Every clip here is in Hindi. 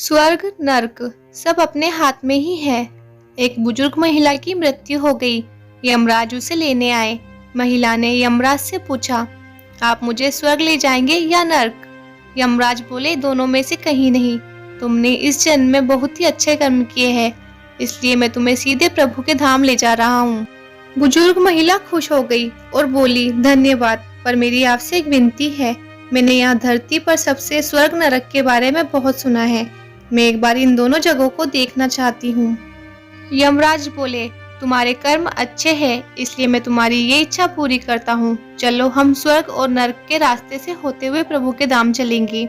स्वर्ग नर्क सब अपने हाथ में ही है। एक बुजुर्ग महिला की मृत्यु हो गई। यमराज उसे लेने आए। महिला ने यमराज से पूछा, आप मुझे स्वर्ग ले जाएंगे या नर्क? यमराज बोले, दोनों में से कहीं नहीं। तुमने इस जन्म में बहुत ही अच्छे कर्म किए हैं, इसलिए मैं तुम्हें सीधे प्रभु के धाम ले जा रहा हूँ। बुजुर्ग महिला खुश हो गई और बोली, धन्यवाद, पर मेरी आपसे एक विनती है। मैंने यहाँ धरती पर सबसे स्वर्ग नरक के बारे में बहुत सुना है। मैं एक बार इन दोनों जगहों को देखना चाहती हूँ। यमराज बोले, तुम्हारे कर्म अच्छे हैं, इसलिए मैं तुम्हारी ये इच्छा पूरी करता हूँ। चलो, हम स्वर्ग और नरक के रास्ते से होते हुए प्रभु के धाम चलेंगे।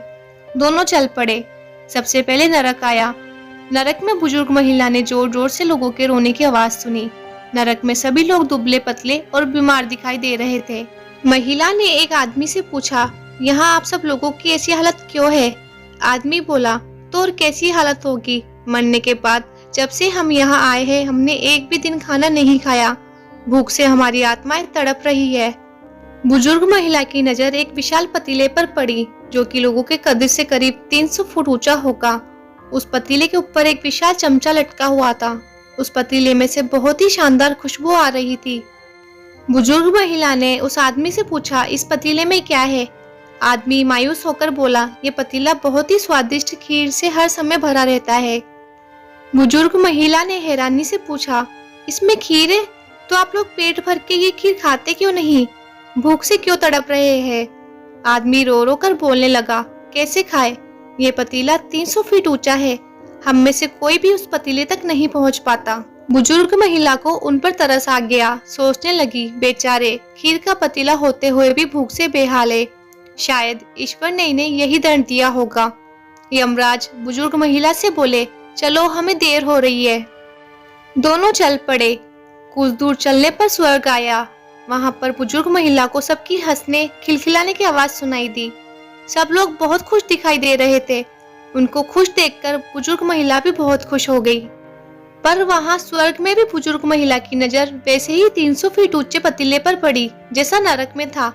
दोनों चल पड़े। सबसे पहले नरक आया। नरक में बुजुर्ग महिला ने जोर जोर से लोगों के रोने की आवाज सुनी। नरक में सभी लोग दुबले पतले और बीमार दिखाई दे रहे थे। महिला ने एक आदमी से पूछा, यहाँ आप सब लोगों की ऐसी हालत क्यों है? आदमी बोला, तो और कैसी हालत होगी? मरने के बाद जब से हम यहाँ आए हैं, हमने एक भी दिन खाना नहीं खाया। भूख से हमारी आत्माएं तड़प रही है। बुजुर्ग महिला की नजर एक विशाल पतीले पर पड़ी, जो कि लोगों के कद से करीब 300 फुट ऊंचा होगा। उस पतीले के ऊपर एक विशाल चमचा लटका हुआ था। उस पतीले में से बहुत ही शानदार खुशबू आ रही थी। बुजुर्ग महिला ने उस आदमी से पूछा, इस पतीले में क्या है? आदमी मायूस होकर बोला, ये पतीला बहुत ही स्वादिष्ट खीर से हर समय भरा रहता है। बुजुर्ग महिला ने हैरानी से पूछा, इसमें खीर है? तो आप लोग पेट भर के ये खीर खाते क्यों नहीं? भूख से क्यों तड़प रहे हैं? आदमी रो रो कर बोलने लगा, कैसे खाए? ये पतीला 300 फीट ऊंचा है। हम में से कोई भी उस पतीले तक नहीं पहुंच पाता। बुजुर्ग महिला को उन पर तरस आ गया। सोचने लगी, बेचारे, खीर का पतीला होते हुए भी भूख से बेहाल है। शायद ईश्वर ने इन्हें यही दंड दिया होगा। यमराज बुजुर्ग महिला से बोले, चलो, हमें देर हो रही है। दोनों चल पड़े। कुछ दूर चलने पर स्वर्ग आया। वहां पर बुजुर्ग महिला को सबकी हंसने खिलखिलाने की आवाज सुनाई दी। सब लोग बहुत खुश दिखाई दे रहे थे। उनको खुश देखकर बुजुर्ग महिला भी बहुत खुश हो गई। पर वहां स्वर्ग में भी बुजुर्ग महिला की नजर वैसे ही 300 फीट ऊंचे पतीले पर पड़ी, जैसा नरक में था।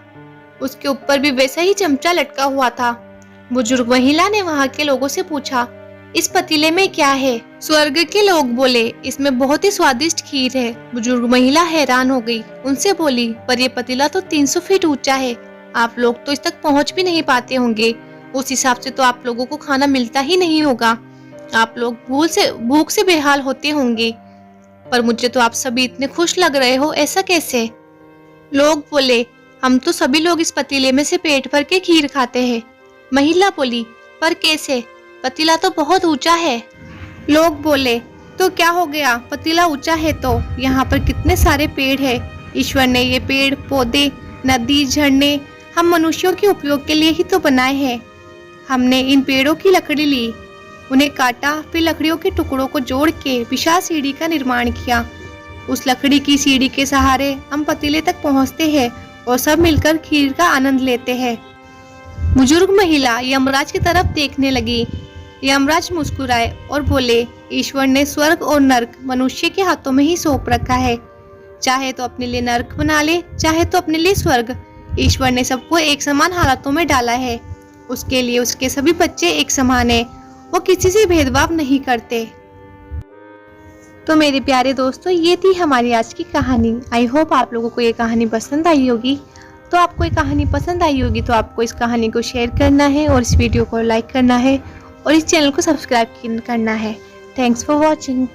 उसके ऊपर भी वैसा ही चमचा लटका हुआ था। बुजुर्ग महिला ने वहां के लोगों से पूछा, इस पतीले में क्या है? स्वर्ग के लोग बोले, इसमें बहुत ही स्वादिष्ट खीर है। बुजुर्ग महिला हैरान हो गई। उनसे बोली, पर ये पतीला तो 300 फीट ऊंचा है। आप लोग तो इस तक पहुंच भी नहीं पाते होंगे। उस हिसाब से तो आप लोगों को खाना मिलता ही नहीं होगा। आप लोग भूख से बेहाल होते होंगे। पर मुझे तो आप सभी इतने खुश लग रहे हो, ऐसा कैसे? लोग बोले, हम तो सभी लोग इस पतीले में से पेट भर के खीर खाते हैं। महिला बोली, पर कैसे? पतीला तो बहुत ऊंचा है। लोग बोले, तो क्या हो गया? पतीला ऊंचा है तो यहाँ पर कितने सारे पेड़ हैं। ईश्वर ने ये पेड़ पौधे, नदी, झरने हम मनुष्यों के उपयोग के लिए ही तो बनाए हैं। हमने इन पेड़ों की लकड़ी ली, उन्हें काटा, फिर लकड़ियों के टुकड़ों को जोड़ के विशाल सीढ़ी का निर्माण किया। उस लकड़ी की सीढ़ी के सहारे हम पतीले तक पहुँचते हैं और सब मिलकर खीर का आनंद लेते हैं। बुजुर्ग महिला यमराज की तरफ देखने लगी। यमराज मुस्कुराए और बोले, ईश्वर ने स्वर्ग और नर्क मनुष्य के हाथों में ही सौंप रखा है। चाहे तो अपने लिए नर्क बना ले, चाहे तो अपने लिए स्वर्ग। ईश्वर ने सबको एक समान हालातों में डाला है। उसके लिए उसके सभी बच्चे एक समान है। वो किसी से भेदभाव नहीं करते। तो मेरे प्यारे दोस्तों, ये थी हमारी आज की कहानी। आई होप आप लोगों को ये कहानी पसंद आई होगी। तो आपको ये कहानी पसंद आई होगी तो आपको इस कहानी को शेयर करना है और इस वीडियो को लाइक करना है और इस चैनल को सब्सक्राइब करना है। Thanks for watching.